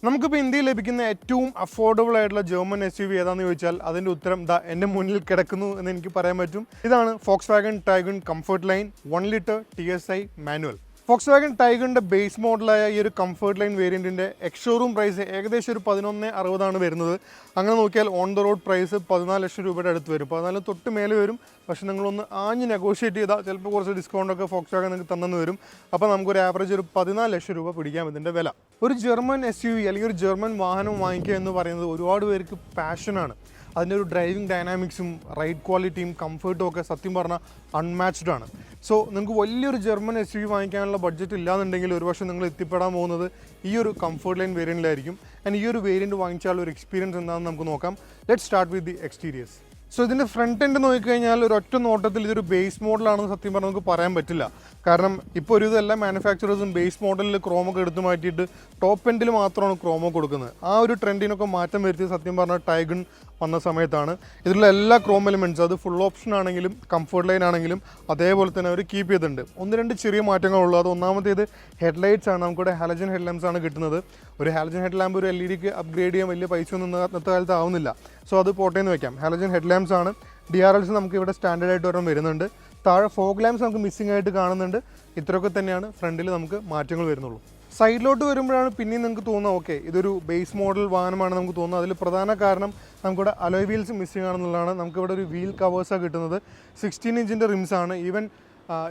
നമുക്കിപ്പോൾ ഇന്ത്യയിൽ ലഭിക്കുന്ന ഏറ്റവും അഫോർഡബിൾ ആയിട്ടുള്ള ജർമ്മൻ SUV ഏതാണെന്ന് ചോദിച്ചാൽ അതിൻ്റെ ഉത്തരം എൻ്റെ മുന്നിൽ കിടക്കുന്നു എന്ന് എനിക്ക് പറയാൻ പറ്റും. ഇതാണ് Volkswagen Tiguan comfort line 1 litre TSI മാനുവൽ. Volkswagen Tiguanന്റെ ബേസ് മോഡലായ ഈ ഒരു കംഫർട്ട് ലൈൻ വേരിയൻറ്റിൻ്റെ എക്സ്-ഷോറൂം പ്രൈസ് ഏകദേശം ഒരു 11,60 വരുന്നത്. അങ്ങനെ നോക്കിയാൽ on the road price 14 lakh രൂപയുടെ അടുത്ത് വരും. 14 തൊട്ട് മേലെ വരും. പക്ഷേ നിങ്ങളൊന്ന് ആഞ്ഞ് നെഗോഷിയേറ്റ് ചെയ്താൽ ചിലപ്പോൾ കുറച്ച് ഡിസ്കൗണ്ടൊക്കെ Volkswagen നിങ്ങൾക്ക് തന്നെന്ന് വരും. അപ്പോൾ നമുക്കൊരു ആവറേജ് ഒരു 14 ലക്ഷം രൂപ പിടിക്കാം ഇതിൻ്റെ വില. ഒരു ജർമ്മൻ SUV അല്ലെങ്കിൽ ഒരു ജർമ്മൻ വാഹനം വാങ്ങിക്കുക എന്ന് പറയുന്നത് ഒരുപാട് പേർക്ക് പാഷനാണ്. അതിൻ്റെ ഒരു ഡ്രൈവിംഗ് ഡൈനാമിക്സും റൈഡ് ക്വാളിറ്റിയും കംഫർട്ടും ഒക്കെ സത്യം പറഞ്ഞാൽ അൺമാച്ച്ഡ് ആണ്. സോ നിങ്ങൾക്ക് വലിയൊരു ജർമ്മൻ SUV വാങ്ങിക്കാനുള്ള ബഡ്ജറ്റ് ഇല്ലാന്നുണ്ടെങ്കിൽ ഒരുപക്ഷെ നിങ്ങൾ എത്തിപ്പെടാൻ പോകുന്നത് ഈ ഒരു കംഫർട്ട് ലൈൻ വേരിയൻറ്റിലായിരിക്കും. ആൻഡ് ഈ ഒരു വേരിയൻറ്റ് വാങ്ങിച്ചാൽ ഒരു എക്സ്പീരിയൻസ് എന്താണെന്ന് നമുക്ക് നോക്കാം. Let's start with the exteriors. So ഇതിൻ്റെ ഫ്രണ്ട് എൻഡ് നോക്കിക്കഴിഞ്ഞാൽ ഒരു ഒറ്റ നോട്ടത്തിൽ ഇതൊരു ബേസ് മോഡലാണെന്ന് സത്യം പറഞ്ഞാൽ നമുക്ക് പറയാൻ പറ്റില്ല. കാരണം ഇപ്പോൾ ഒരു ഇതെല്ലാം മാനുഫാക്ചറേഴ്സും ബേസ് മോഡലിൽ ക്രോമൊക്കെ എടുത്ത് മാറ്റിയിട്ട് ടോപ്പ് എൻഡിൽ മാത്രമാണ് ക്രോമോ കൊടുക്കുന്നത്. ആ ഒരു ട്രെൻഡിനൊക്കെ മാറ്റം വരുത്തിയത് സത്യം പറഞ്ഞാൽ ടൈഗൺ വന്ന സമയത്താണ്. ഇതിലുള്ള എല്ലാ ക്രോം എലിമെൻറ്റ്സ് അത് ഫുൾ ഓപ്ഷൻ ആണെങ്കിലും കംഫർട്ട് ലൈൻ ആണെങ്കിലും അതേപോലെ തന്നെ അവർ കീപ്പ് ചെയ്തിട്ടുണ്ട്. 1-2 ചെറിയ മാറ്റങ്ങളുള്ളൂ. അത് ഒന്നാമത്തേത് ഹെഡ്ലൈറ്റ്സ് ആണ്. നമുക്കിവിടെ ഹാലജൻ ഹെഡ്ലാമ്പ്സ് ആണ് കിട്ടുന്നത്. ഒരു ഹാലജൻ ഹെഡ്ലാമ്പ് ഒരു LED അപ്ഗ്രേഡ് ചെയ്യാൻ വലിയ പൈസ ഒന്നും ഇന്നത്തെ കാലത്ത് ആവുന്നില്ല. സോ അത് പോട്ടേന്ന് വെക്കാം. ഹാലജൻ ഹെഡ്ലാമ്പ്സ് ആണ്. DRLs നമുക്ക് ഇവിടെ സ്റ്റാൻഡേർഡ് ആയിട്ട് ഒരെണ്ണം വരുന്നുണ്ട്. താഴെ ഫോഗ് ലാമ്പ്സ് നമുക്ക് മിസ്സിംഗ് ആയിട്ട് കാണുന്നുണ്ട്. ഇത്രയൊക്കെ തന്നെയാണ് ഫ്രണ്ടിൽ നമുക്ക് മാറ്റങ്ങൾ വരുന്നുള്ളൂ. സൈഡിലോട്ട് വരുമ്പോഴാണ് പിന്നെയും നിങ്ങൾക്ക് തോന്നുക ഓക്കെ ഇതൊരു ബേസ് മോഡൽ വാഹനമാണ് നമുക്ക് തോന്നുന്നത്. അതിൽ പ്രധാന കാരണം നമുക്കിവിടെ അലോയ് വീൽസ് മിസ്സിംഗ് ആണെന്നുള്ളതാണ്. നമുക്കിവിടെ ഒരു വീൽ കവേഴ്സാണ് കിട്ടുന്നത്. 16 ഇഞ്ചിൻ്റെ റിംസ് ആണ്. ഈവൻ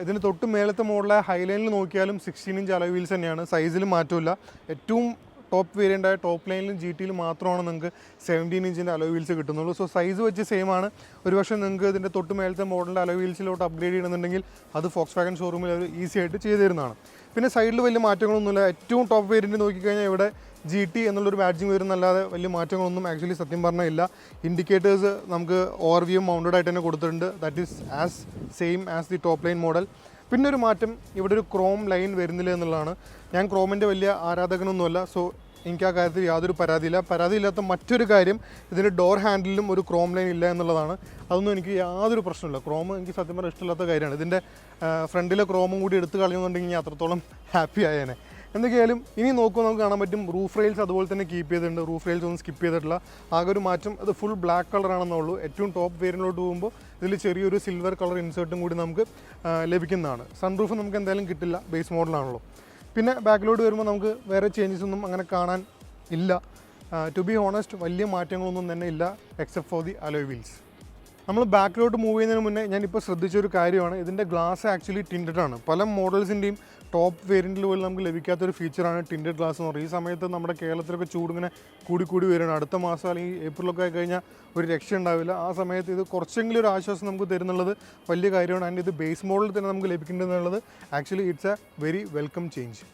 ഇതിന് തൊട്ട് മേലത്തെ മോഡലായ ഹൈലൈനിൽ നോക്കിയാലും 16 ഇഞ്ച് അലോയ് വീൽസ് തന്നെയാണ്. സൈസിൽ മാറ്റമില്ല. ഏറ്റവും ടോപ്പ് വേരിയൻ്റായ ടോപ്പ് ലൈനിലും GTയിൽ മാത്രമാണ് നിങ്ങൾക്ക് 17 ഇഞ്ചിൻ്റെ അലോയ് വീൽസ് കിട്ടുന്നുള്ളൂ. സോ സൈസ് വെച്ച് സെയിം ആണ്. ഒരുപക്ഷെ നിങ്ങൾക്ക് ഇതിൻ്റെ തൊട്ട് മേലത്തെ മോഡലിൻ്റെ അലോയ് വീൽസിലോട്ട് അപ്ഗ്രേഡ് ചെയ്യണമെന്നുണ്ടെങ്കിൽ അത് Volkswagen ഷോറൂമിൽ അവർ ഈസി ആയിട്ട് ചെയ്തു തരുന്നതാണ്. പിന്നെ സൈഡിൽ വലിയ മാറ്റങ്ങളൊന്നുമില്ല. ഏറ്റവും ടോപ്പ് വേരിയൻറ്റ് നോക്കിക്കഴിഞ്ഞാൽ ഇവിടെ GT എന്നുള്ളൊരു ബാഡ്ജിങ് വരുന്നല്ലാതെ വലിയ മാറ്റങ്ങളൊന്നും ആക്ച്വലി സത്യം പറഞ്ഞാൽ ഇല്ല. ഇൻഡിക്കേറ്റേഴ്സ് നമുക്ക് ORVM മൗണ്ടഡ് ആയിട്ട് തന്നെ കൊടുത്തിട്ടുണ്ട്. That is as same as the top line model. പിന്നെ ഒരു മാറ്റം ഇവിടെ ഒരു ക്രോം ലൈൻ വരുന്നില്ല എന്നുള്ളതാണ്. ഞാൻ ക്രോമിൻ്റെ വലിയ ആരാധകനൊന്നുമല്ല. സോ എനിക്ക് ആ കാര്യത്തിൽ യാതൊരു പരാതിയില്ല. പരാതിയില്ലാത്ത മറ്റൊരു കാര്യം ഇതിൻ്റെ ഡോർ ഹാൻഡിലും ഒരു ക്രോം ലൈൻ ഇല്ല എന്നുള്ളതാണ്. അതൊന്നും എനിക്ക് യാതൊരു പ്രശ്നമില്ല. ക്രോം എനിക്ക് സത്യം പറഞ്ഞാൽ ഇഷ്ടമില്ലാത്ത കാര്യമാണ്. ഇതിൻ്റെ ഫ്രണ്ടിലെ ക്രോമും കൂടി എടുത്ത് കളയുന്നുണ്ടെങ്കിൽ അത്രത്തോളം ഹാപ്പി ആയേനെ. എന്തൊക്കെയായാലും ഇനി നോക്കുമ്പോൾ നമുക്ക് കാണാൻ പറ്റും റൂഫ് റെയിൽസ് അതുപോലെ തന്നെ കീപ്പ് ചെയ്തിട്ടുണ്ട്. റൂഫ് റെയിൽസ് ഒന്നും സ്കിപ്പ് ചെയ്തിട്ടില്ല. ആകെ ഒരു മാറ്റം അത് ഫുൾ ബ്ലാക്ക് കളറാണെന്നുള്ളൂ. ഏറ്റവും ടോപ്പ് വേരിയൻറ്റിലോട്ട് പോകുമ്പോൾ ഇതിൽ ചെറിയൊരു സിൽവർ കളർ ഇൻസേർട്ടും കൂടി നമുക്ക് ലഭിക്കുന്നതാണ്. സൺറൂഫ് നമുക്ക് എന്തായാലും കിട്ടില്ല, ബേസ് മോഡലാണല്ലോ. പിന്നെ ബാക്കിലോട്ട് വരുമ്പോൾ നമുക്ക് വേറെ ചേഞ്ചസ് ഒന്നും അങ്ങനെ കാണാൻ ഇല്ല. ടു ബി ഓണസ്റ്റ് വലിയ മാറ്റങ്ങളൊന്നും തന്നെ ഇല്ല except for the alloy wheels. നമ്മൾ ബാക്കിലോട്ട് മൂവ് ചെയ്യുന്നതിന് മുന്നേ ഞാനിപ്പോൾ ശ്രദ്ധിച്ചൊരു കാര്യമാണ് ഇതിൻ്റെ ഗ്ലാസ് ആക്ച്വലി ടിൻറ്റഡ് ആണ്. പല മോഡൽസിൻ്റെയും ടോപ്പ് വേരിയൻറ്റിൽ പോലും നമുക്ക് ലഭിക്കാത്തൊരു ഫീച്ചറാണ് ടിൻറ്റഡ് ഗ്ലാസ് എന്ന് പറയുന്നത്. ഈ സമയത്ത് നമ്മുടെ കേരളത്തിലൊക്കെ ചൂടിങ്ങനെ കൂടി വരികയാണ്. അടുത്ത മാസം അല്ലെങ്കിൽ ഏപ്രിലൊക്കെ ആയി കഴിഞ്ഞാൽ ഒരു രക്ഷ ഉണ്ടാവില്ല. ആ സമയത്ത് ഇത് കുറച്ചെങ്കിലും ഒരു ആശ്വാസം നമുക്ക് തരുന്നുള്ളത് വലിയ കാര്യമാണ്. ആൻഡ് ഇത് ബേസ് മോഡലിൽ തന്നെ നമുക്ക് ലഭിക്കേണ്ടതെന്നുള്ളത് actually it's a very welcome change.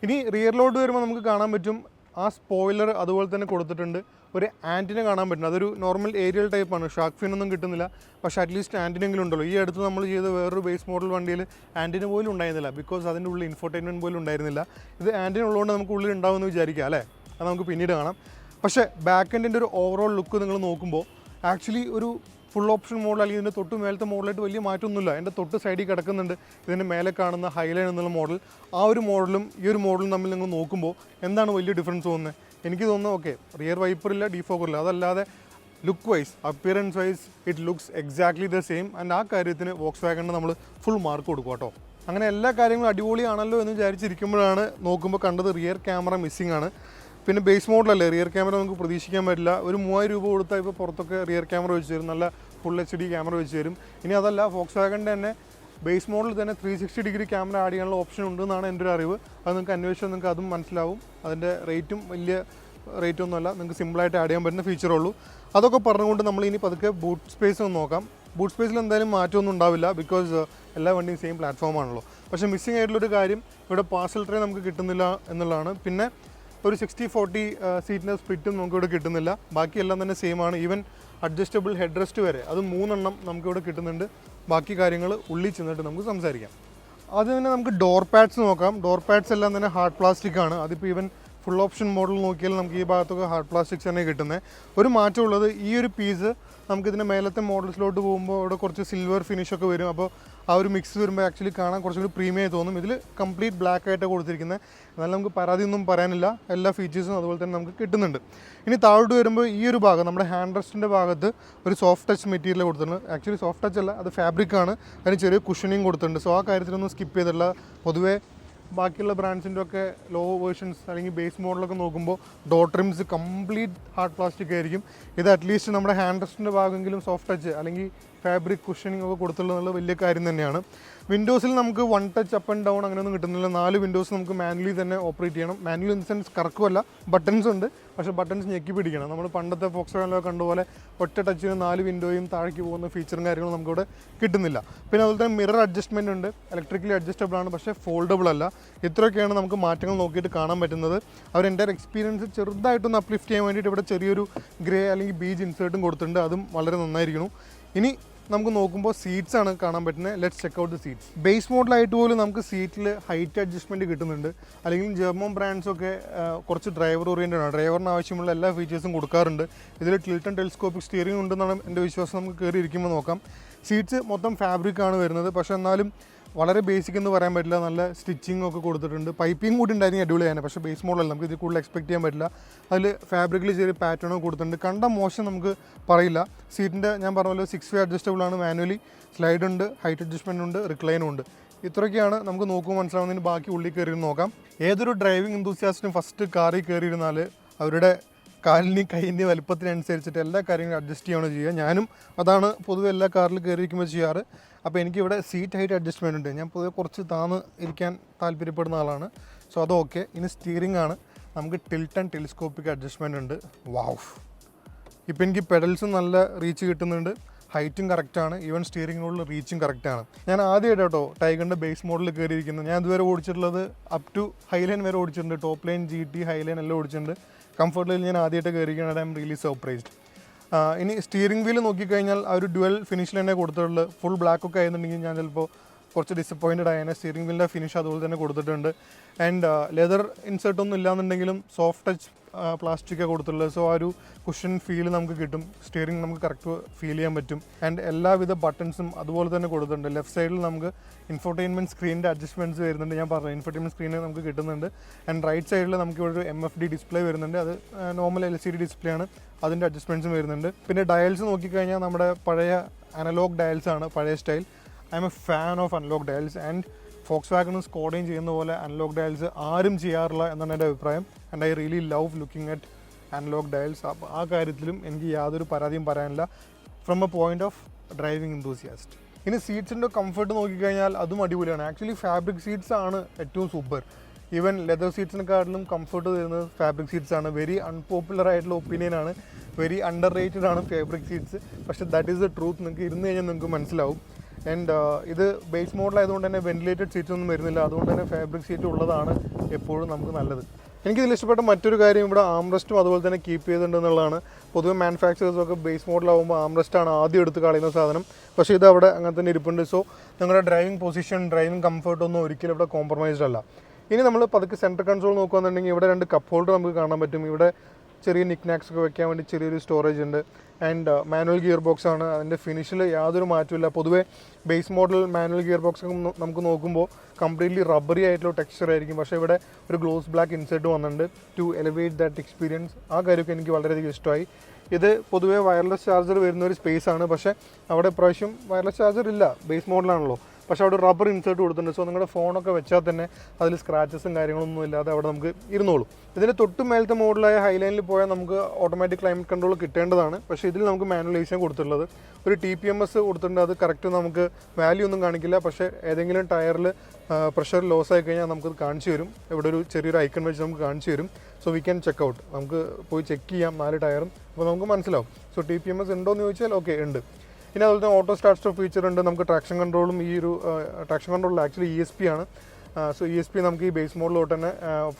ഇനി റിയറിലോട്ട് വരുമ്പോൾ നമുക്ക് കാണാൻ പറ്റും ആ സ്പോയിലർ അതുപോലെ തന്നെ കൊടുത്തിട്ടുണ്ട്. ഒരു ആൻറ്റിന കാണാൻ പറ്റും. അതൊരു നോർമൽ ഏരിയൽ ടൈപ്പാണ്. ഷാർക്ക് ഫിനൊന്നും കിട്ടുന്നില്ല. പക്ഷേ അറ്റ്ലീസ്റ്റ് ആൻറ്റിനെങ്കിലും ഉണ്ടല്ലോ. ഈ അടുത്ത് നമ്മൾ ചെയ്ത വേറൊരു ബേസ് മോഡൽ വണ്ടിയിൽ ആൻറ്റിന പോലും ഉണ്ടായിരുന്നില്ല. ബിക്കോസ് അതിൻ്റെ ഉള്ളിൽ ഇൻഫോർടൈൻമെൻറ്റ് പോലും ഉണ്ടായിരുന്നില്ല. ഇത് ആൻറ്റിന ഉള്ളതുകൊണ്ട് നമുക്ക് ഉള്ളിൽ ഉണ്ടാവുമെന്ന് വിചാരിക്കുക അല്ലേ. അത് നമുക്ക് പിന്നീട് കാണാം. പക്ഷേ ബാക്ക് എൻഡിൻ്റെ ഒരു ഓവറോൾ ലുക്ക് നിങ്ങൾ നോക്കുമ്പോൾ ആക്ച്വലി ഒരു ഫുൾ ഓപ്ഷൻ മോഡൽ അല്ലെങ്കിൽ ഇതിൻ്റെ തൊട്ട് മേലത്തെ മോഡലായിട്ട് വലിയ മാറ്റമൊന്നുമില്ല. എൻ്റെ തൊട്ട് സൈഡിൽ കിടക്കുന്നുണ്ട് ഇതിൻ്റെ മേലെ കാണുന്ന ഹൈലൈൻ എന്നുള്ള മോഡൽ. ആ ഒരു മോഡലും ഈ ഒരു മോഡലും തമ്മിൽ നിങ്ങൾ നോക്കുമ്പോൾ എന്താണ് വലിയ ഡിഫറൻസ് തോന്നുന്നത്? എനിക്ക് തോന്നുന്നു ഓക്കെ റിയർ വൈപ്പറില്ല, ഡീഫോക്കറില്ല. അതല്ലാതെ look wise appearance wise it looks exactly the same. And ആ കാര്യത്തിന് Volkswagen നമ്മൾ ഫുൾ മാർക്ക് കൊടുക്കും കേട്ടോ. അങ്ങനെ എല്ലാ കാര്യങ്ങളും അടിപൊളിയാണല്ലോ എന്ന് വിചാരിച്ചിരിക്കുമ്പോഴാണ് നോക്കുമ്പോൾ കണ്ടത് റിയർ ക്യാമറ മിസ്സിംഗ് ആണ്. പിന്നെ ബേസ് മോഡലല്ലേ, റിയർ ക്യാമറ നമുക്ക് പ്രതീക്ഷിക്കാൻ പറ്റില്ല. ഒരു 3000 രൂപ കൊടുത്താൽ ഇപ്പോൾ പുറത്തൊക്കെ റിയർ ക്യാമറ വെച്ച് തരും. നല്ല ഫുൾ HD ക്യാമറ വെച്ച് തരും. ഇനി അതല്ല Volkswagenൻ്റെ തന്നെ ബേസ് മോഡലിൽ തന്നെ 360 ഡിഗ്രി ക്യാമറ ആഡ് ചെയ്യാനുള്ള ഓപ്ഷൻ ഉണ്ടെന്നാണ് എൻ്റെ ഒരു അറിവ്. അത് നിങ്ങൾക്ക് അന്വേഷിച്ചാൽ നിങ്ങൾക്ക് അതും മനസ്സിലാവും. അതിൻ്റെ റേറ്റും വലിയ റേറ്റൊന്നുമല്ല. നിങ്ങൾക്ക് സിമ്പിളായിട്ട് ആഡ് ചെയ്യാൻ പറ്റുന്ന ഫീച്ചറുള്ളൂ. അതൊക്കെ പറഞ്ഞുകൊണ്ട് നമ്മൾ ഇനി പതുക്കെ ബൂട്ട് സ്പേസ് ഒന്ന് നോക്കാം. ബൂട്ട് സ്പേസിൽ എന്തായാലും മാറ്റമൊന്നും ഉണ്ടാവില്ല. ബിക്കോസ് എല്ലാ വണ്ടിയും സെയിം പ്ലാറ്റ്ഫോമാണല്ലോ. പക്ഷേ മിസ്സിംഗ് ആയിട്ടുള്ളൊരു കാര്യം ഇവിടെ പാർസൽ ട്രേ നമുക്ക് കിട്ടുന്നില്ല എന്നുള്ളതാണ്. പിന്നെ ഒരു 60-40 സീറ്റിൻ്റെ സ്പ്ലിറ്റും നമുക്കിവിടെ കിട്ടുന്നില്ല. ബാക്കിയെല്ലാം തന്നെ സെയിം ആണ്. ഈവൻ അഡ്ജസ്റ്റബിൾ ഹെഡ് റെസ്റ്റ് വരെ അത് 3 എണ്ണം നമുക്കിവിടെ കിട്ടുന്നുണ്ട്. ബാക്കി കാര്യങ്ങൾ ഉള്ളിൽ ചെന്നിട്ട് നമുക്ക് സംസാരിക്കാം. ആദ്യം തന്നെ നമുക്ക് ഡോർ പാഡ്സ് നോക്കാം. ഡോർ പാഡ്സ് എല്ലാം തന്നെ ഹാർഡ് പ്ലാസ്റ്റിക് ആണ്. അതിപ്പോൾ ഈവൻ ഫുൾ ഓപ്ഷൻ മോഡൽ നോക്കിയാൽ നമുക്ക് ഈ ഭാഗത്തൊക്കെ ഹാർഡ് പ്ലാസ്റ്റിക്സ് തന്നെ കിട്ടുന്നത്. ഒരു മാറ്റമുള്ളത് ഈ ഒരു പീസ് നമുക്കിതിൻ്റെ മേലത്തെ മോഡൽസിലോട്ട് പോകുമ്പോൾ ഇവിടെ കുറച്ച് സിൽവർ ഫിനിഷൊക്കെ വരും. അപ്പോൾ ആ ഒരു മിക്സ് വരുമ്പോൾ ആക്ച്വലി കാണാൻ കുറച്ചുകൂടി പ്രീമിയമായി തോന്നും. ഇതിൽ കംപ്ലീറ്റ് ബ്ലാക്ക് ആയിട്ട് കൊടുത്തിരിക്കുന്നത്. എന്നാലും നമുക്ക് പരാതിയൊന്നും പറയാനില്ല, എല്ലാ ഫീച്ചേഴ്സും അതുപോലെ തന്നെ നമുക്ക് കിട്ടുന്നുണ്ട്. ഇനി താഴോട്ട് വരുമ്പോൾ ഈ ഒരു ഭാഗം നമ്മുടെ ഹാൻഡ് റെസ്റ്റിൻ്റെ ഭാഗത്ത് ഒരു സോഫ്റ്റ് ടച്ച് മെറ്റീരിയൽ കൊടുത്തിട്ടുണ്ട്. ആക്ച്വലി സോഫ്റ്റ് ടച്ച് അല്ല, അത് ഫാബ്രിക്കാണ്. അതിന് ചെറിയ കുഷനിങ് കൊടുത്തിട്ടുണ്ട്. സോ ആ കാര്യത്തിലൊന്നും സ്കിപ്പ് ചെയ്തിട്ടുള്ള. പൊതുവേ ബാക്കിയുള്ള ബ്രാൻഡ്സിൻ്റെ ഒക്കെ ലോ വേർഷൻസ് അല്ലെങ്കിൽ ബേസ് മോഡലൊക്കെ നോക്കുമ്പോൾ ഡോട്ട് റിംസ് കംപ്ലീറ്റ് ഹാർഡ് പ്ലാസ്റ്റിക് ആയിരിക്കും. ഇത് അറ്റ്ലീസ്റ്റ് നമ്മുടെ ഹാൻഡ് റെസ്റ്റിൻ്റെ ഭാഗമെങ്കിലും സോഫ്റ്റ് ടച്ച് അല്ലെങ്കിൽ ഫാബ്രിക് കുഷനിങ് ഒക്കെ കൊടുത്തുള്ളത് വലിയ കാര്യം തന്നെയാണ്. വിൻഡോസിൽ നമുക്ക് one touch up and down അങ്ങനെയൊന്നും കിട്ടുന്നില്ല. 4 വിൻഡോസ് നമുക്ക് മാനുവലി തന്നെ ഓപ്പറേറ്റ് ചെയ്യണം. മാനുവൽ ഇൻ സെൻസ് കറക്കുമല്ല, ബട്ടൺസ് ഉണ്ട്, പക്ഷേ ബട്ടൺസ് ഞെക്കി പിടിക്കണം. നമ്മൾ പണ്ടത്തെ ഫോക്സ്വാഗനിലൊക്കെ കണ്ടുപോലെ ഒറ്റ ടച്ചിന് 4 വിൻഡോയും താഴേക്ക് പോകുന്ന ഫീച്ചറും കാര്യങ്ങളും നമുക്കിവിടെ കിട്ടുന്നില്ല. പിന്നെ അതുപോലെ തന്നെ മിറർ അഡ്ജസ്റ്റ്മെൻറ്റ് ഉണ്ട്, ഇലക്ട്രിക്കലി അഡ്ജസ്റ്റബിൾ ആണ്, പക്ഷേ ഫോൾഡബിൾ അല്ല. ഇത്രയൊക്കെയാണ് നമുക്ക് മാറ്റങ്ങൾ നോക്കിയിട്ട് കാണാൻ പറ്റുന്നത്. അവർ എൻ്റെ എക്സ്പീരിയൻസ് ചെറുതായിട്ടൊന്ന് അപ്ലിഫ്റ്റ് ചെയ്യാൻ വേണ്ടിയിട്ട് ഇവിടെ ചെറിയൊരു ഗ്രേ അല്ലെങ്കിൽ ബീജ് ഇൻസേർട്ടും കൊടുത്തിട്ടുണ്ട്. അതും വളരെ നന്നായിരിക്കണം. ഇനി നമുക്ക് നോക്കുമ്പോൾ സീറ്റ്സ് ആണ് കാണാൻ പറ്റുന്നത്. Let's check out the seats. Base മോഡലായിട്ട് പോലും നമുക്ക് സീറ്റിൽ ഹൈറ്റ് അഡ്ജസ്റ്റ്മെൻറ്റ് കിട്ടുന്നുണ്ട്. അല്ലെങ്കിൽ ജർമ്മൻ ബ്രാൻഡ്സൊക്കെ കുറച്ച് ഡ്രൈവർ ഓറിയൻറ്റഡ് ആണ്. ഡ്രൈവറിന് ആവശ്യമുള്ള എല്ലാ ഫീച്ചേഴ്സും കൊടുക്കാറുണ്ട്. ഇതിൽ ടിൽറ്റ് ആൻഡ് ടെലിസ്കോപ്പിക് സ്റ്റിയറിംഗ് ഉണ്ടെന്നാണ് എൻ്റെ വിശ്വാസം. നമുക്ക് കയറി ഇരിക്കുമ്പോൾ നോക്കാം. സീറ്റ്സ് മൊത്തം ഫാബ്രിക്കാണ് വരുന്നത്, പക്ഷേ എന്നാലും വളരെ ബേസിക് എന്ന് പറയാൻ പറ്റില്ല. നല്ല സ്റ്റിച്ചിങ് ഒക്കെ കൊടുത്തിട്ടുണ്ട്. പൈപ്പിംഗ് കൂടി ഉണ്ടായിരുന്നു അടിപൊളിയാണ്, പക്ഷേ ബേസ് മോഡലല്ല, നമുക്ക് ഇതിൽ കൂടുതൽ എക്സ്പെക്ട് ചെയ്യാൻ പറ്റില്ല. അതിൽ ഫാബ്രിക്കിൽ ചെറിയ പാറ്റേണൊക്കെ കൊടുത്തിട്ടുണ്ട്. കണ്ട മോശം നമുക്ക് പറയില്ല. സീറ്റിൻ്റെ ഞാൻ പറഞ്ഞല്ലോ 6 വേ അഡ്ജസ്റ്റബിൾ ആണ്, മാനുവലി സ്ലൈഡ് ഉണ്ട്, ഹൈറ്റ് അഡ്ജസ്റ്റ്മെൻ്റ് ഉണ്ട്, റിക്ലൈനും ഉണ്ട്. ഇത്രയൊക്കെയാണ് നമുക്ക് നോക്കുമ്പോൾ മനസ്സിലാവുന്നതിന്. ബാക്കി ഉള്ളിൽ കയറി നോക്കാം. ഏതൊരു ഡ്രൈവിംഗ് എന്തൂസിയാസ്റ്റിനും ഫസ്റ്റ് കാറിൽ കയറിയിരുന്നാൽ അവരുടെ കാലിൻ്റെയും കൈയിൻ്റെയും വലുപ്പത്തിനനുസരിച്ചിട്ട് എല്ലാ കാര്യങ്ങളും അഡ്ജസ്റ്റ് ചെയ്യുകയാണ് ചെയ്യുക. ഞാനും അതാണ് പൊതുവെ എല്ലാ കാറിൽ കയറിയിരിക്കുമ്പോൾ ചെയ്യാറ്. അപ്പോൾ എനിക്കിവിടെ സീറ്റ് ഹൈറ്റ് അഡ്ജസ്റ്റ്മെൻ്റ് ഉണ്ട്. ഞാൻ പൊതുവെ കുറച്ച് താന്ന് ഇരിക്കാൻ താല്പര്യപ്പെടുന്ന ആളാണ്. സോ അത് ഓക്കെ. ഇനി സ്റ്റിയറിംഗ് ആണ്. നമുക്ക് ടിൽറ്റ് ആൻഡ് ടെലിസ്കോപ്പിക് അഡ്ജസ്റ്റ്മെൻ്റ് ഉണ്ട്. വാവ്! ഇപ്പോൾ എനിക്ക് പെഡൽസും നല്ല റീച്ച് കിട്ടുന്നുണ്ട്, ഹൈറ്റും കറക്റ്റാണ്, ഈവൻ സ്റ്റിയറിങ്ങിനുള്ള റീച്ചും കറക്റ്റാണ്. ഞാൻ ആദ്യമായിട്ട് കേട്ടോ ടൈഗറിൻ്റെ ബേസ് മോഡലിൽ കയറിയിരിക്കുന്നത്. ഞാൻ ഇതുവരെ ഓടിച്ചിട്ടുള്ളത് അപ് ടു ഹൈലൈൻ വരെ ഓടിച്ചിട്ടുണ്ട്. ടോപ്പ് ലൈൻ, GT, ഹൈലൈൻ എല്ലാം ഓടിച്ചിട്ടുണ്ട്. കംഫർട്ട് ലൈനിൽ ഞാൻ ആദ്യമായിട്ട് കയറിയിരിക്കുന്നത്. I am really surprised. ഇനി സ്റ്റിയറിംഗ് വീൽ നോക്കിക്കഴിഞ്ഞാൽ ആ ഒരു ഡ്യുവൽ ഫിനിഷിൽ തന്നെ കൊടുത്തിട്ടുള്ളത്. ഫുൾ ബ്ലാക്ക് ഒക്കെ ആയിരുന്നുണ്ടെങ്കിൽ ഞാൻ ചിലപ്പോൾ കുറച്ച് ഡിസപ്പോയിൻറ്റഡ് ആയതിനെ. സ്റ്റിയറിംഗ് വീലിൻ്റെ ഫിനിഷ് അതുപോലെ തന്നെ കൊടുത്തിട്ടുണ്ട്. ആൻഡ് ലെതർ ഇൻസേർട്ടൊന്നും ഇല്ലാന്നുണ്ടെങ്കിലും സോഫ്റ്റ് ടച്ച് പ്ലാസ്റ്റിക്കാണ് കൊടുത്തിട്ടുള്ളത്. സോ ആ ഒരു കുഷൻ ഫീൽ നമുക്ക് കിട്ടും. സ്റ്റിയറിംഗ് നമുക്ക് കറക്റ്റ് ഫീൽ ചെയ്യാൻ പറ്റും. ആൻഡ് എല്ലാവിധ ബട്ടൺസും അതുപോലെ തന്നെ കൊടുത്തിട്ടുണ്ട്. ലെഫ്റ്റ് സൈഡിൽ നമുക്ക് ഇൻഫോർടൈൻമെൻറ്റ് സ്ക്രീനിൻ്റെ അഡ്ജസ്റ്റ്മെൻറ്റ്സ് വരുന്നുണ്ട്. ഞാൻ പറഞ്ഞു ഇൻഫോർടൈൻമെൻറ്റ് സ്ക്രീന് നമുക്ക് കിട്ടുന്നുണ്ട്. ആൻഡ് റൈറ്റ് സൈഡിൽ നമുക്ക് ഇവിടെ ഒരു MFD ഡിസ്പ്ലേ വരുന്നുണ്ട്. അത് നോർമൽ LCD ഡിസ്പ്ലേ ആണ്. അതിൻ്റെ അഡ്ജസ്റ്റ്മെൻറ്റ്സും വരുന്നുണ്ട്. പിന്നെ ഡയൽസ് നോക്കിക്കഴിഞ്ഞാൽ നമ്മുടെ പഴയ അനലോഗ് ഡയൽസ് ആണ്, പഴയ style. I am a fan of analogue dials. And ഫോക്സ്വാഗണും സ്കോഡയും ചെയ്യുന്ന പോലെ അനലോഗ് ഡയൽസ് ആരും ചെയ്യാറില്ല എന്നാണ് എൻ്റെ അഭിപ്രായം. And I really love looking at analogue dials. അപ്പോൾ ആ കാര്യത്തിലും എനിക്ക് യാതൊരു പരാതിയും പറയാനില്ല from a point of driving enthusiast. ഇനി സീറ്റ്സിൻ്റെ കംഫർട്ട് നോക്കിക്കഴിഞ്ഞാൽ അതും അടിപൊളിയാണ്. ആക്ച്വലി ഫാബ്രിക് സീറ്റ്സ് ആണ് ഏറ്റവും സൂപ്പർ. ഈവൻ ലെതർ സീറ്റ്സിനെക്കാട്ടിലും കംഫർട്ട് തരുന്നത് ഫാബ്രിക് സീറ്റ്സ് ആണ്. വെരി അൺപോപ്പുലർ ആയിട്ടുള്ള ഒപ്പീനിയനാണ്, വെരി അണ്ടർ റേറ്റഡ് ആണ് ഫാബ്രിക് സീറ്റ്സ്. പക്ഷേ ദാറ്റ് ഈസ് ദ ട്രൂത്ത്. നിങ്ങൾക്ക് ഇരുന്ന് കഴിഞ്ഞാൽ നിങ്ങൾക്ക് മനസ്സിലാവും. ആൻഡ് ഇത് ബേസ് മോഡലായതുകൊണ്ട് തന്നെ വെന്റിലേറ്റഡ് സീറ്റ്സ് ഒന്നും വരുന്നില്ല. അതുകൊണ്ട് തന്നെ ഫാബ്രിക് സീറ്റ് ഉള്ളതാണ് എപ്പോഴും നമുക്ക് നല്ലത്. എനിക്കിതിൽ ഇഷ്ടപ്പെട്ട മറ്റൊരു കാര്യം ഇവിടെ ആംറസ്റ്റും അതുപോലെ തന്നെ കീപ്പ് ചെയ്തിട്ടുണ്ടെന്നുള്ളതാണ്. പൊതുവെ മാനുഫാക്ചറേഴ്സൊക്കെ ബേസ് മോഡലാകുമ്പോൾ ആംറസ്റ്റാണ് ആദ്യം എടുത്ത് കളയുന്ന സാധനം. പക്ഷേ ഇത് അവിടെ അങ്ങനെ തന്നെ ഇരിപ്പുണ്ട്. സോ നിങ്ങളുടെ ഡ്രൈവിംഗ് പൊസിഷൻ, ഡ്രൈവിംഗ് കംഫർട്ടൊന്നും ഒരിക്കലും ഇവിടെ കോംപ്രമൈസ്ഡ് അല്ല. ഇനി നമ്മൾ പതുക്കെ സെൻറ്റർ കൺസോൾ നോക്കുകയാണെന്നുണ്ടെങ്കിൽ ഇവിടെ 2 കപ്പ് ഹോൾഡർ നമുക്ക് കാണാൻ പറ്റും. ഇവിടെ ചെറിയ നിക്നാക്സ് ഒക്കെ വെക്കാൻ വേണ്ടി ചെറിയൊരു സ്റ്റോറേജ് ഉണ്ട്. ആൻഡ് മാനുവൽ ഗിയർ ബോക്സ് ആണ്. അതിൻ്റെ ഫിനിഷിൽ യാതൊരു മാറ്റമില്ല. പൊതുവേ base model manual gearbox നമുക്ക് നോക്കുമ്പോൾ കംപ്ലീറ്റ്ലി റബ്ബറി ആയിട്ടുള്ള ടെക്സ്ചർ ആയിരിക്കും. പക്ഷേ ഇവിടെ ഒരു ഗ്ലോസ് ബ്ലാക്ക് ഇൻസേർട്ട് വന്നിട്ടുണ്ട് ടു എലിവേറ്റ് ദാറ്റ് എക്സ്പീരിയൻസ്. ആ കാര്യമൊക്കെ എനിക്ക് വളരെയധികം ഇഷ്ടമായി. ഇത് പൊതുവേ വയർലെസ് ചാർജർ വരുന്ന ഒരു സ്പേസ് ആണ്. പക്ഷേ അവിടെ ഇപ്രാവശ്യം വയർലെസ് ചാർജർ ഇല്ല, ബേസ് മോഡലാണല്ലോ. പക്ഷേ അവിടെ റബ്ബർ ഇൻസേർട്ട് കൊടുത്തിട്ടുണ്ട്. സോ നിങ്ങളുടെ ഫോണൊക്കെ വെച്ചാൽ തന്നെ അതിൽ സ്ക്രാച്ചസും കാര്യങ്ങളൊന്നും ഇല്ലാതെ അവിടെ നമുക്ക് ഇരുന്നോളും. ഇതിൻ്റെ തൊട്ട് മേലത്തെ മോഡലായ ഹൈലൈനിൽ പോയാൽ നമുക്ക് ഓട്ടോമാറ്റിക് ക്ലൈമറ്റ് കൺട്രോൾ കിട്ടേണ്ടതാണ്. പക്ഷേ ഇതിൽ നമുക്ക് മാനുവലൈസേഷൻ കൊടുത്തിട്ടുള്ളത്. ഒരു TPMS കൊടുത്തിട്ടുണ്ട്. അത് കറക്റ്റ് നമുക്ക് വാല്യൂ ഒന്നും കാണിക്കില്ല. പക്ഷേ ഏതെങ്കിലും ടയറിൽ പ്രഷർ ലോസ് ആയി കഴിഞ്ഞാൽ നമുക്കത് കാണിച്ചു തരും. ഇവിടെ ഒരു ചെറിയൊരു ഐക്കൺ വെച്ച് നമുക്ക് കാണിച്ചു തരും. So we can check out. നമുക്ക് പോയി ചെക്ക് ചെയ്യാം 4 ടയറും. അപ്പോൾ നമുക്ക് മനസ്സിലാവും. സോ TPMS ഉണ്ടോ എന്ന് ചോദിച്ചാൽ ഓക്കെ ഉണ്ട്. പിന്നെ അതുപോലെ തന്നെ ഓട്ടോ സ്റ്റാർട്ട് സ്റ്റോപ്പ് ഫീച്ചർ ഉണ്ട്. നമുക്ക് ട്രാക്ഷൻ കൺട്രോളും ഈ ഒരു ട്രാക്ഷൻ കൺട്രോളിൽ ആക്ച്വലി ESP ആണ്. സോ ESP നമുക്ക് ഈ ബേസ് മോഡലോട്ട് തന്നെ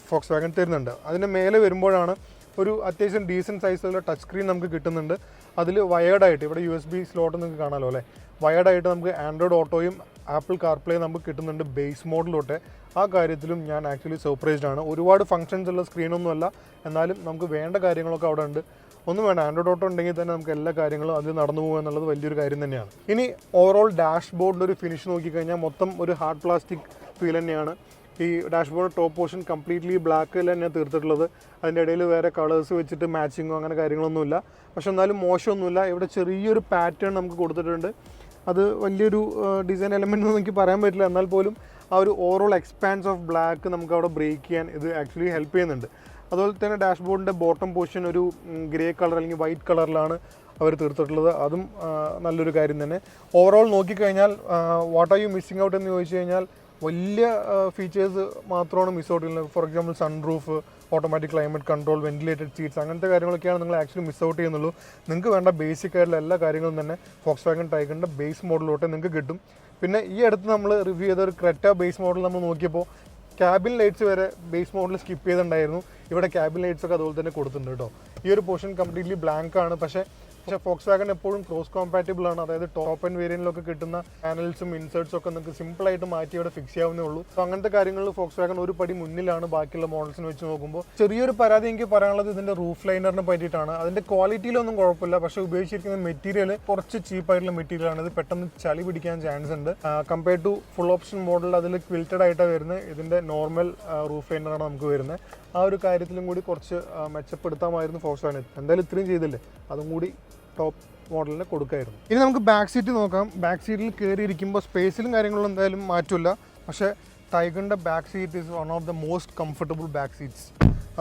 ഫോക്സ്വാഗൺ തരുന്നുണ്ട്. അതിൻ്റെ മേലെ വരുമ്പോഴാണ് ഒരു അത്യാവശ്യം ഡീസൻറ്റ് സൈസിലുള്ള ടച്ച് സ്ക്രീൻ നമുക്ക് കിട്ടുന്നുണ്ട്. അതിൽ വയേർഡായിട്ട് ഇവിടെ USB സ്ലോട്ട് നിങ്ങൾക്ക് കാണാമല്ലോ അല്ലേ, വയേർഡായിട്ട് നമുക്ക് ആൻഡ്രോയിഡ് ഓട്ടോയും ആപ്പിൾ കാർപ്ലേ നമുക്ക് കിട്ടുന്നുണ്ട് ബേസ് മോഡലിലോട്ട്. ആ കാര്യത്തിലും ഞാൻ ആക്ച്വലി സർപ്രൈസ്ഡ് ആണ്. ഒരുപാട് ഫങ്ഷൻസ് ഉള്ള സ്ക്രീനൊന്നുമല്ല, എന്നാലും നമുക്ക് വേണ്ട കാര്യങ്ങളൊക്കെ അവിടെ ഉണ്ട്. ഒന്നും വേണ്ട, ആൻഡ്രോയിഡ് ഓട്ടോ ഉണ്ടെങ്കിൽ തന്നെ നമുക്ക് എല്ലാ കാര്യങ്ങളും അതിൽ നടന്നു പോകുക എന്നുള്ളത് വലിയൊരു കാര്യം തന്നെയാണ്. ഇനി ഓവറോൾ ഡാഷ്ബോർഡിൻ്റെ ഒരു ഫിനിഷ് നോക്കിക്കഴിഞ്ഞാൽ മൊത്തം ഒരു ഹാർഡ് പ്ലാസ്റ്റിക് ഫീൽ തന്നെയാണ്. ഈ ഡാഷ്ബോർഡ് ടോപ്പ് പോർഷൻ കംപ്ലീറ്റ്ലി ബ്ലാക്കിൽ തന്നെ തീർത്തിട്ടുള്ളത്. അതിൻ്റെ ഇടയിൽ വേറെ കളേഴ്സ് വെച്ചിട്ട് മാച്ചിങ്ങോ അങ്ങനെ കാര്യങ്ങളൊന്നുമില്ല. പക്ഷെ എന്നാലും മോശമൊന്നുമില്ല. ഇവിടെ ചെറിയൊരു പാറ്റേൺ നമുക്ക് കൊടുത്തിട്ടുണ്ട്. അത് വലിയൊരു ഡിസൈൻ എലമെൻ്റ് ഒന്നും എനിക്ക് പറയാൻ പറ്റില്ല. എന്നാൽ പോലും ആ ഒരു ഓവറോൾ എക്സ്പാൻസ് ഓഫ് ബ്ലാക്ക് നമുക്ക് അവിടെ ബ്രേക്ക് ചെയ്യാൻ ഇത് ആക്ച്വലി ഹെൽപ്പ് ചെയ്യുന്നുണ്ട്. അതുപോലെ തന്നെ ഡാഷ്ബോർഡിൻ്റെ ബോട്ടം പോർഷൻ ഒരു ഗ്രേ കളർ അല്ലെങ്കിൽ വൈറ്റ് കളറിലാണ് അവർ തീർത്തിട്ടുള്ളത്. അതും നല്ലൊരു കാര്യം തന്നെ. ഓവറോൾ നോക്കിക്കഴിഞ്ഞാൽ what are you missing out എന്ന് ചോദിച്ചു കഴിഞ്ഞാൽ വലിയ ഫീച്ചേഴ്സ് മാത്രമാണ് മിസ് ഔട്ട് ചെയ്യുന്നത്. For example sunroof, automatic climate control, ventilated seats, അങ്ങനത്തെ കാര്യങ്ങളൊക്കെയാണ് നിങ്ങൾ ആക്ച്വലി മിസ് ഔട്ട് ചെയ്യുന്നുള്ളൂ. നിങ്ങൾക്ക് വേണ്ട ബേസിക് ആയിട്ടുള്ള എല്ലാ കാര്യങ്ങളും തന്നെ ഫോക്സ്വാഗൺ ടൈഗറിൻ്റെ ബേസ് മോഡലിലോട്ട് നിങ്ങൾക്ക് കിട്ടും. പിന്നെ ഈ അടുത്ത് നമ്മൾ റിവ്യൂ ചെയ്ത ഒരു ക്രെറ്റ ബേസ് മോഡൽ നമ്മൾ നോക്കിയപ്പോൾ ക്യാബിൻ ലൈറ്റ്സ് വരെ ബേസ് മോഡൽ സ്കിപ്പ് ചെയ്തിട്ടുണ്ടായിരുന്നു. ഇവിടെ ക്യാബിൻ ലൈറ്റ്സ് ഒക്കെ അതുപോലെ തന്നെ കൊടുത്തിട്ടുണ്ട് കേട്ടോ. ഈ ഒരു പോർഷൻ കംപ്ലീറ്റ്ലി ബ്ലാങ്ക് ആണ്. പക്ഷേ ഫോക്സ്വാഗൺ എപ്പോഴും ക്രോസ് കോമ്പാറ്റബിൾ ആണ്. അതായത് ടോപ്പ് ആൻഡ് വേരിയന്റിലൊക്കെ കിട്ടുന്ന പാനൽസും ഇൻസേർട്സും ഒക്കെ നിങ്ങൾക്ക് സിമ്പിളായിട്ട് മാറ്റി ഇവിടെ ഫിക്സ് ചെയ്യാവുന്നേ ഉള്ളൂ. സോ അങ്ങനത്തെ കാര്യങ്ങളിൽ ഫോക്സ്വാഗൺ ഒരു പടി മുന്നിലാണ് ബാക്കിയുള്ള മോഡൽസിന് വെച്ച് നോക്കുമ്പോൾ. ചെറിയൊരു പരാതി എനിക്ക് പറയാനുള്ളത് ഇതിന്റെ റൂഫ് ലൈനറിനെ പറ്റിയിട്ടാണ്. അതിന്റെ ക്വാളിറ്റിയിലൊന്നും കുഴപ്പമില്ല, പക്ഷേ ഉപയോഗിച്ചിരിക്കുന്ന മെറ്റീരിയൽ കുറച്ച് ചീപ്പായിട്ടുള്ള മെറ്റീരിയലാണ്. ഇത് പെട്ടെന്ന് ചളി പിടിക്കാൻ ചാൻസ് ഉണ്ട്. Compared to full option model അതിൽ ക്വിൽറ്റഡ് ആയിട്ടാണ് വരുന്നത്. ഇതിന്റെ നോർമൽ റൂഫ് ലൈനറാണ് നമുക്ക് വരുന്നത്. ആ ഒരു കാര്യത്തിലും കൂടി കുറച്ച് മെച്ചപ്പെടുത്താമായിരുന്നു ഫോക്സ്വാഗൺ. എന്തായാലും ഇത്രയും ചെയ്തില്ലേ, അതും കൂടി ടോപ്പ് മോഡലിന് കൊടുക്കായിരുന്നു. ഇനി നമുക്ക് ബാക്ക് സീറ്റ് നോക്കാം. ബാക്ക് സീറ്റിൽ കയറിയിരിക്കുമ്പോൾ സ്പേസിലും കാര്യങ്ങളിലും എന്തായാലും മാറ്റില്ല. പക്ഷേ ടൈഗറിൻ്റെ back seat is one of the most comfortable back seats.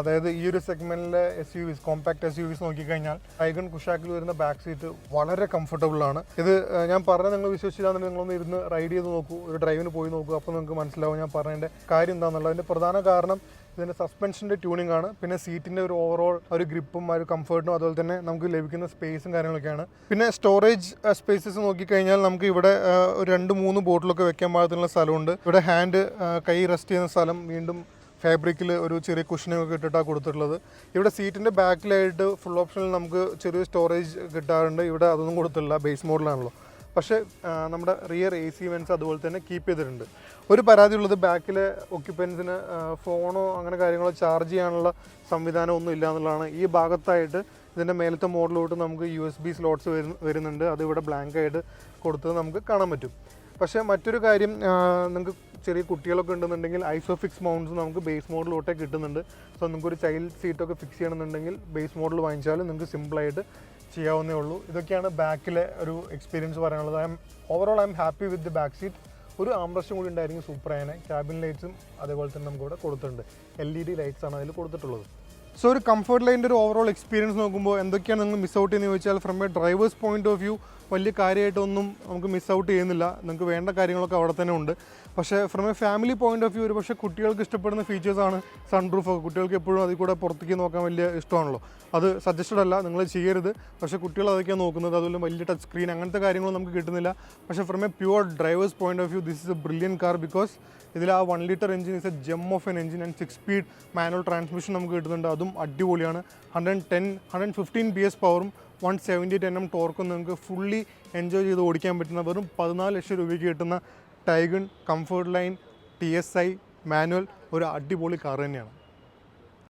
അതായത് ഈ ഒരു സെഗ്മെൻറ്റിലെ SUVs, കോമ്പാക്ട് SUVs നോക്കിക്കഴിഞ്ഞാൽ ടൈഗൺ കുഷാക്കിൽ വരുന്ന ബാക്ക് സീറ്റ് വളരെ കംഫർട്ടബിൾ ആണ്. ഇത് ഞാൻ പറഞ്ഞ നിങ്ങൾ വിശ്വസിച്ചില്ലാന്നുണ്ടെങ്കിൽ നിങ്ങളൊന്ന് ഇരുന്ന് റൈഡ് ചെയ്ത് നോക്കൂ, ഒരു ഡ്രൈവിന് പോയി നോക്കൂ. അപ്പോൾ നിങ്ങൾക്ക് മനസ്സിലാവും ഞാൻ പറഞ്ഞതിൻ്റെ കാര്യം എന്താണെന്നുള്ളത്. അതിൻ്റെ പ്രധാന കാരണം ഇതിൻ്റെ സസ്പെൻഷൻ്റെ ട്യൂണിംഗ് ആണ്. പിന്നെ സീറ്റിൻ്റെ ഒരു ഓവറോൾ ഒരു ഗ്രിപ്പും ഒരു കംഫർട്ടും അതുപോലെ തന്നെ നമുക്ക് ലഭിക്കുന്ന സ്പേസും കാര്യങ്ങളൊക്കെയാണ്. പിന്നെ സ്റ്റോറേജ് സ്പേസസ് നോക്കിക്കഴിഞ്ഞാൽ നമുക്ക് ഇവിടെ ഒരു 2-3 ബോട്ടിലൊക്കെ വെക്കാൻ പാകത്തിനുള്ള സ്ഥലമുണ്ട്. ഇവിടെ ഹാൻഡ് കൈ റെസ്റ്റ് ചെയ്യുന്ന സ്ഥലം വീണ്ടും ഫാബ്രിക്കിൽ ഒരു ചെറിയ കുഷനൊക്കെ ഇട്ടിട്ടാണ് കൊടുത്തിട്ടുള്ളത്. ഇവിടെ സീറ്റിൻ്റെ ബാക്കിലായിട്ട് ഫുൾ ഓപ്ഷനിൽ നമുക്ക് ചെറിയ സ്റ്റോറേജ് കിട്ടാറുണ്ട്. ഇവിടെ അതൊന്നും കൊടുത്തിട്ടില്ല, ബേസ് മോഡലാണല്ലോ. പക്ഷേ നമ്മുടെ റിയർ AC വെൻസ് അതുപോലെ തന്നെ കീപ്പ് ചെയ്തിട്ടുണ്ട്. ഒരു പരാതി ഉള്ളത് ബാക്കിലെ ഒക്യുപ്പൻസിന് ഫോണോ അങ്ങനെ കാര്യങ്ങളോ ചാർജ് ചെയ്യാനുള്ള സംവിധാനം ഒന്നും ഇല്ല എന്നുള്ളതാണ്. ഈ ഭാഗത്തായിട്ട് ഇതിൻ്റെ മേലത്തെ മോഡലോട്ട് നമുക്ക് USB സ്ലോട്ട്സ് വരുന്നുണ്ട്. അത് ഇവിടെ ബ്ലാങ്ക് ആയിട്ട് കൊടുത്തത് നമുക്ക് കാണാൻ പറ്റും. പക്ഷേ മറ്റൊരു കാര്യം, നിങ്ങൾക്ക് ചെറിയ കുട്ടികളൊക്കെ ഉണ്ടെന്നുണ്ടെങ്കിൽ ഐസോഫിക്സ് മൗണ്ട്സ് നമുക്ക് ബേസ് മോഡലോട്ടേ കിട്ടുന്നുണ്ട്. സോ നിങ്ങൾക്കൊരു ചൈൽഡ് സീറ്റൊക്കെ ഫിക്സ് ചെയ്യണമെന്നുണ്ടെങ്കിൽ ബേസ് മോഡൽ വാങ്ങിച്ചാൽ നിങ്ങൾക്ക് സിമ്പിളായിട്ട് ചെയ്യാവുന്നേ ഉള്ളൂ. ഇതൊക്കെയാണ് ബാക്കിലെ ഒരു എക്സ്പീരിയൻസ് പറയാനുള്ളത്. Overall I am happy with the back seat. ഒരു ആംബ്രസ്റ്റും കൂടി ഉണ്ടായിരിക്കും സൂപ്പറായനെ. ക്യാബിൻ ലൈറ്റ്സും അതേപോലെ തന്നെ നമുക്ക് ഇവിടെ കൊടുത്തിട്ടുണ്ട്. LED ലൈറ്റ്സ് ആണ് അതിൽ കൊടുത്തിട്ടുള്ളത്. സോ ഒരു കംഫർട്ട് ലൈനിൻ്റെ ഒരു ഓവറോൾ എക്സ്പീരിയൻസ് നോക്കുമ്പോൾ എന്തൊക്കെയാണ് നിങ്ങൾ മിസ് ഔട്ട് ചെയ്യുന്നത് ചോദിച്ചാൽ, from A drivers point of view വലിയ കാര്യമായിട്ടൊന്നും നമുക്ക് മിസ് ഔട്ട് ചെയ്യുന്നില്ല. നിങ്ങൾക്ക് വേണ്ട കാര്യങ്ങളൊക്കെ അവിടെ തന്നെ ഉണ്ട്. പക്ഷേ from A family point of view ഒരു പക്ഷേ കുട്ടികൾക്ക് ഇഷ്ടപ്പെടുന്ന ഫീച്ചേഴ്സാണ് സൺറൂഫ്. കുട്ടികൾക്ക് എപ്പോഴും അതിൽ കൂടെ പുറത്തേക്ക് നോക്കാൻ വലിയ ഇഷ്ടമാണല്ലോ. അത് സജസ്റ്റഡ് അല്ല, നിങ്ങൾ ചെയ്യരുത്. പക്ഷേ കുട്ടികൾ അതൊക്കെയാണ് നോക്കുന്നത്. അതുപോലെ വലിയ ടച്ച് സ്ക്രീൻ അങ്ങനത്തെ കാര്യങ്ങളൊന്നും നമുക്ക് കിട്ടുന്നില്ല. പക്ഷേ from a pure driver's point of view this is a brilliant car. Because ഇതിൽ ആ 1 litre engine is a gem of an engine and 6 speed manual transmission നമുക്ക് കിട്ടുന്നുണ്ട്. അതും അടിപൊളിയാണ്. 115 PS പവറും 178 Nm ടോർക്കും നിങ്ങൾക്ക് ഫുള്ളി എൻജോയ് ചെയ്ത് ഓടിക്കാൻ പറ്റുന്ന വെറും 14 ലക്ഷം രൂപയ്ക്ക് കിട്ടുന്ന Taigun comfort line TSI manual ഒരു അടിപൊളി കാർ തന്നെയാണ്.